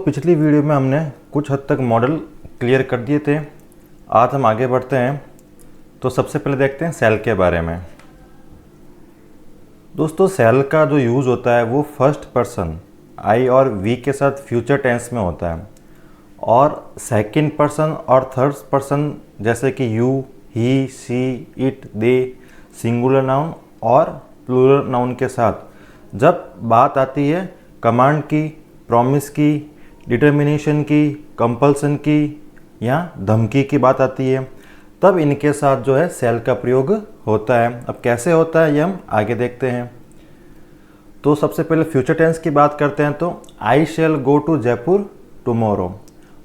पिछली वीडियो में हमने कुछ हद तक मॉडल क्लियर कर दिए थे। आज हम आगे बढ़ते हैं। तो सबसे पहले देखते हैं सेल के बारे में। दोस्तों, सेल का जो यूज़ होता है वो फर्स्ट पर्सन आई और वी के साथ फ्यूचर टेंस में होता है, और सेकंड पर्सन और थर्ड पर्सन जैसे कि you, he, she, it, they, singular noun और प्लूरल नाउन के साथ जब बात आती है कमांड की, प्रॉमिस की, डिटर्मिनेशन की, कंपल्सन की या धमकी की बात आती है, तब इनके साथ जो है सेल का प्रयोग होता है। अब कैसे होता है ये हम आगे देखते हैं। तो सबसे पहले फ्यूचर टेंस की बात करते हैं। तो I shall go to Jaipur tomorrow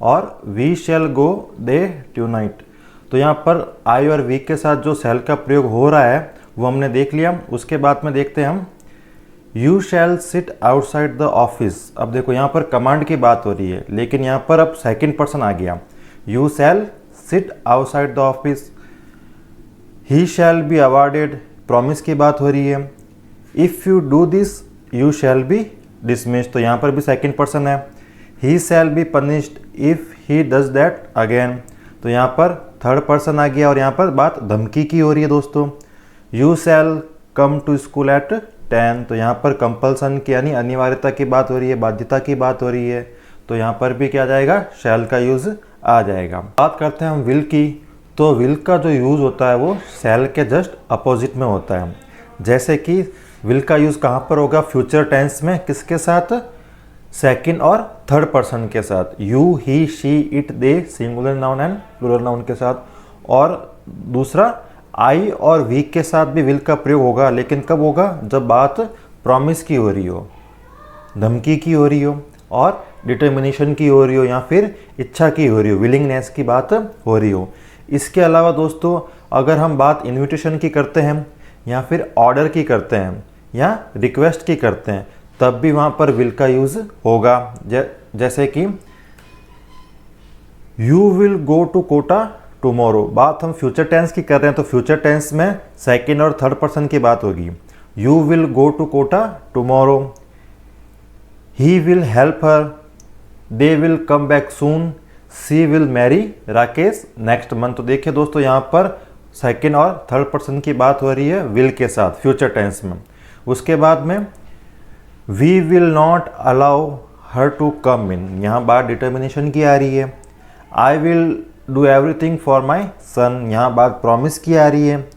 और we shall go there tonight. तो यहाँ पर आई और वी के साथ जो सेल का प्रयोग हो रहा है वो हमने देख लिया। उसके बाद में देखते हैं हम you shall sit outside the office. अब देखो यहाँ पर कमांड की बात हो रही है, लेकिन यहाँ पर अब सेकंड पर्सन आ गया। You shall sit outside the office. He shall be awarded, promise की बात हो रही है। If you do this you shall be dismissed. तो यहाँ पर भी सेकंड पर्सन है। He shall be punished if he does that again. तो यहाँ पर थर्ड पर्सन आ गया और यहाँ पर बात धमकी की हो रही है दोस्तों। You shall come to school at 10। तो यहाँ पर कंपल्सन की यानी अनिवार्यता की बात हो रही है, बाध्यता की बात हो रही है। तो यहाँ पर भी क्या जाएगा, शैल का यूज़ आ जाएगा। बात करते हैं हम विल की। तो विल का जो यूज़ होता है वो शैल के जस्ट अपोजिट में होता है। जैसे कि विल का यूज़ कहाँ पर होगा, फ्यूचर टेंस में किसके साथ, सेकंड और थर्ड पर्सन के साथ, you, he, she, it, they, singular noun and plural noun के साथ। और दूसरा आई और वी के साथ भी विल का प्रयोग होगा, लेकिन कब होगा, जब बात प्रॉमिस की हो रही हो, धमकी की हो रही हो और डिटर्मिनेशन की हो रही हो या फिर इच्छा की हो रही हो, विलिंगनेस की बात हो रही हो। इसके अलावा दोस्तों अगर हम बात इन्विटेशन की करते हैं या फिर ऑर्डर की करते हैं या रिक्वेस्ट की करते हैं, तब भी वहाँ पर विल का यूज़ होगा। जैसे कि you will go to Kota tomorrow. बात हम फ्यूचर टेंस की कर रहे हैं, तो फ्यूचर टेंस में सेकंड और थर्ड पर्सन की बात होगी। You will go to Kota tomorrow. He will help her. They will come back soon. She will marry Rakesh next month. तो देखिए दोस्तों यहाँ पर सेकंड और थर्ड पर्सन की बात हो रही है विल के साथ फ्यूचर टेंस में। उसके बाद में we will not allow her to come in. यहाँ बात डिटर्मिनेशन की आ रही है। I will do everything for my son. यहाँ बात प्रॉमिस की आ रही है।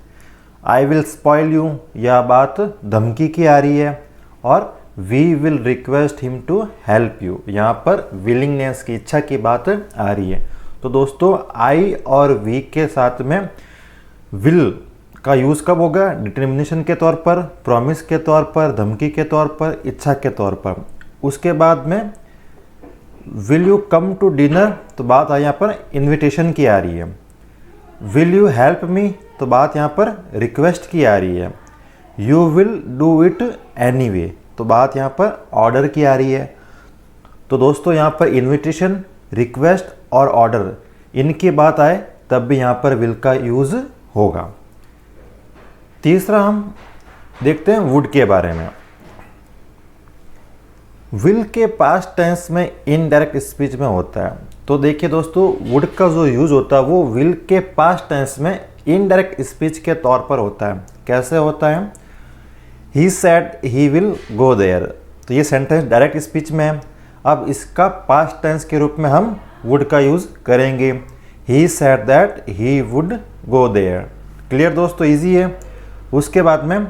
आई विल स्पॉइल यू, यह बात धमकी की आ रही है। और we will request him to help you, यहाँ पर विलिंगनेस की, इच्छा की बात आ रही है। तो दोस्तों आई और वी के साथ में विल का यूज़ कब होगा, डिटर्मिनेशन के तौर पर, प्रॉमिस के तौर पर, धमकी के तौर पर, इच्छा के तौर पर। उसके बाद में will you come to dinner, तो बात यहाँ पर इनविटेशन की आ रही है। विल यू हेल्प मी, तो बात यहाँ पर रिक्वेस्ट की आ रही है। You will do it anyway, तो बात यहाँ पर ऑर्डर की आ रही है। तो दोस्तों यहाँ पर इनविटेशन, रिक्वेस्ट और ऑर्डर इनकी बात आए तब भी यहाँ पर विल का यूज़ होगा। तीसरा हम देखते हैं वुड के बारे में। विल के पास्ट टेंस में इनडायरेक्ट स्पीच में होता है। तो देखिए दोस्तों वुड का जो यूज़ होता है वो विल के पास्ट टेंस में इनडायरेक्ट स्पीच के तौर पर होता है। कैसे होता है, he said he will go there. तो ये सेंटेंस डायरेक्ट स्पीच में है। अब इसका पास्ट टेंस के रूप में हम वुड का यूज़ करेंगे। He said that he would go there. Clear दोस्तों, ईजी है। उसके बाद में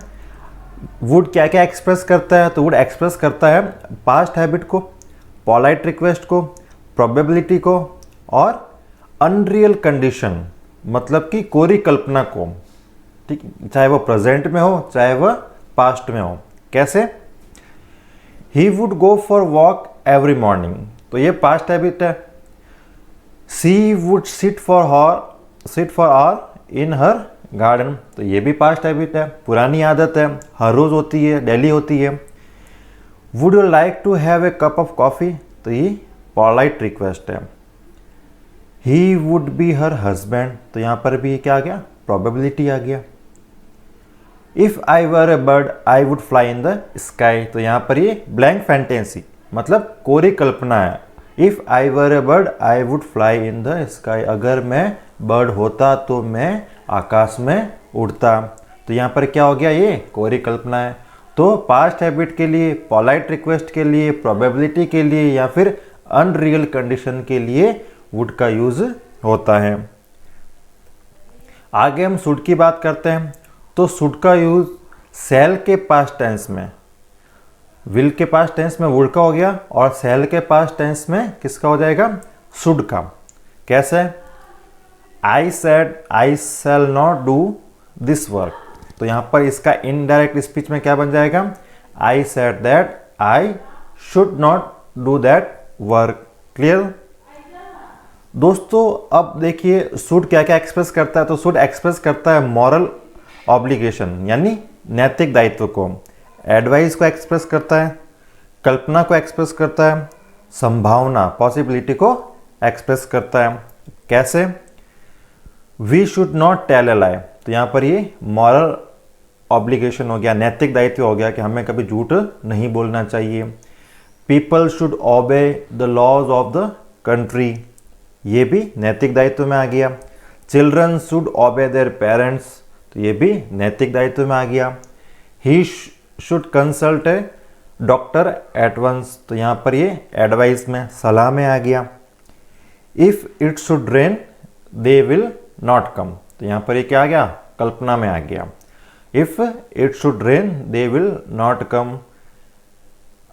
वुड क्या क्या एक्सप्रेस करता है, तो वुड एक्सप्रेस करता है पास्ट हैबिट को, पोलाइट रिक्वेस्ट को, प्रोबेबिलिटी को और अनरियल कंडीशन, मतलब कि कोरी कल्पना को। ठीक, चाहे वो प्रेजेंट में हो चाहे वह पास्ट में हो। कैसे, he would go for walk every morning, तो ये पास्ट हैबिट है। She would sit for hour in her garden, तो ये भी पास्ट हैबिट है, पुरानी आदत है, हर रोज़ होती है, डेली होती है। Would you like to have a cup of coffee, तो ये पोलाइट रिक्वेस्ट है। He would be her husband, तो यहाँ पर भी क्या आ गया, प्रोबेबिलिटी आ गया। If I were A bird I would fly in the sky, तो यहाँ पर ये ब्लैंक फैंटेसी, मतलब कोरी कल्पना है, if I were A bird I would fly in the sky, अगर मैं बर्ड होता तो मैं आकाश में उड़ता। तो यहाँ पर क्या हो गया, ये कोरी कल्पना है। तो पास्ट हैबिट के लिए, पोलाइट रिक्वेस्ट के लिए, प्रोबेबिलिटी के लिए या फिर अनरियल कंडीशन के लिए वुड का यूज होता है। आगे हम शुड की बात करते हैं। तो शुड का यूज शैल के पास्ट टेंस में, विल के पास्ट टेंस में वुड का हो गया और शैल के पास्ट टेंस में किसका हो जाएगा, शुड का। कैसे, I said I shall not do this work, तो यहाँ पर इसका इनडायरेक्ट स्पीच में क्या बन जाएगा, I said that I should not do that work. Clear दोस्तों। अब देखिए शुड क्या क्या एक्सप्रेस करता है। तो शुड एक्सप्रेस करता है मॉरल ऑब्लिगेशन यानी नैतिक दायित्व को, एडवाइस को एक्सप्रेस करता है, कल्पना को एक्सप्रेस करता है, संभावना पॉसिबिलिटी को एक्सप्रेस करता है। कैसे, we should not tell a lie, तो यहाँ पर ये मॉरल ऑब्लिगेशन हो गया, नैतिक दायित्व हो गया कि हमें कभी झूठ नहीं बोलना चाहिए। People should obey the laws of the country, ये भी नैतिक दायित्व में आ गया। Children should obey their parents, तो ये भी नैतिक दायित्व में आ गया। He should consult a doctor at once, तो यहाँ पर ये एडवाइस में, सलाह में आ गया। If it should rain they will not come, तो यहाँ पर ये क्या आ गया, कल्पना में आ गया। If it should rain they will not come.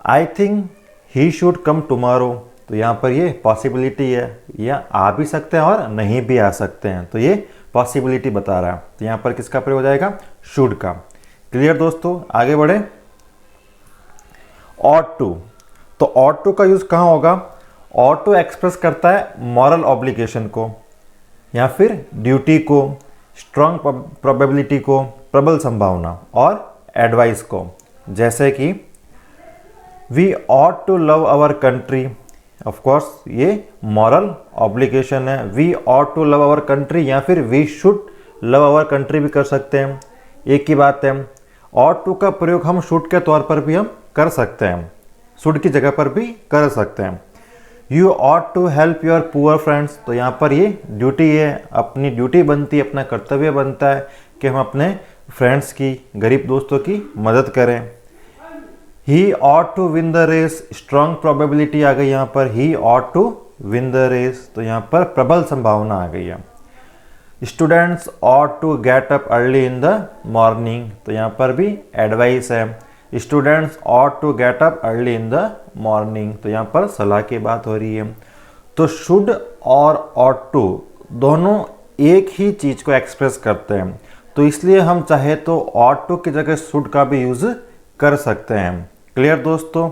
I think he should come tomorrow, तो यहाँ पर ये पॉसिबिलिटी है, या आ भी सकते हैं और नहीं भी आ सकते हैं, तो ये पॉसिबिलिटी बता रहा है। तो यहाँ पर किसका प्रयोग हो जाएगा, शुड का। क्लियर दोस्तों, आगे बढ़े। ऑट टू, तो ऑट टू का यूज कहाँ होगा, ऑट टू एक्सप्रेस करता है मॉरल ऑब्लिगेशन को या फिर ड्यूटी को, स्ट्रॉन्ग प्रोबेबिलिटी को, प्रबल संभावना और एडवाइस को। जैसे कि we ought to love our country, of course ये मॉरल ऑब्लिगेशन है, we ought to love our country या फिर we should love our country भी कर सकते हैं, एक ही बात है। ऑट टू का प्रयोग हम शुड के तौर पर भी हम कर सकते हैं, शुड की जगह पर भी कर सकते हैं। You ought to help your poor friends, तो यहाँ पर ये ड्यूटी है, अपनी ड्यूटी बनती है, अपना कर्तव्य बनता है कि हम अपने फ्रेंड्स की, गरीब दोस्तों की मदद करें। He ought to win the race, strong probability आ गई यहाँ पर, he ought to win the race, तो यहाँ पर प्रबल संभावना आ गई है। Students ought to get up early in the morning, तो यहाँ पर भी एडवाइस है, students ought to get up early in the morning, तो यहाँ पर सलाह की बात हो रही है। तो शुड और ऑट टू दोनों एक ही चीज़ को एक्सप्रेस करते हैं, तो इसलिए हम चाहे तो ऑट टू की जगह शुड का भी यूज़ कर सकते हैं। क्लियर दोस्तों,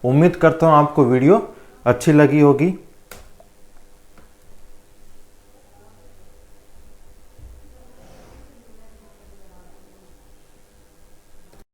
उम्मीद करता हूँ आपको वीडियो अच्छी लगी होगी।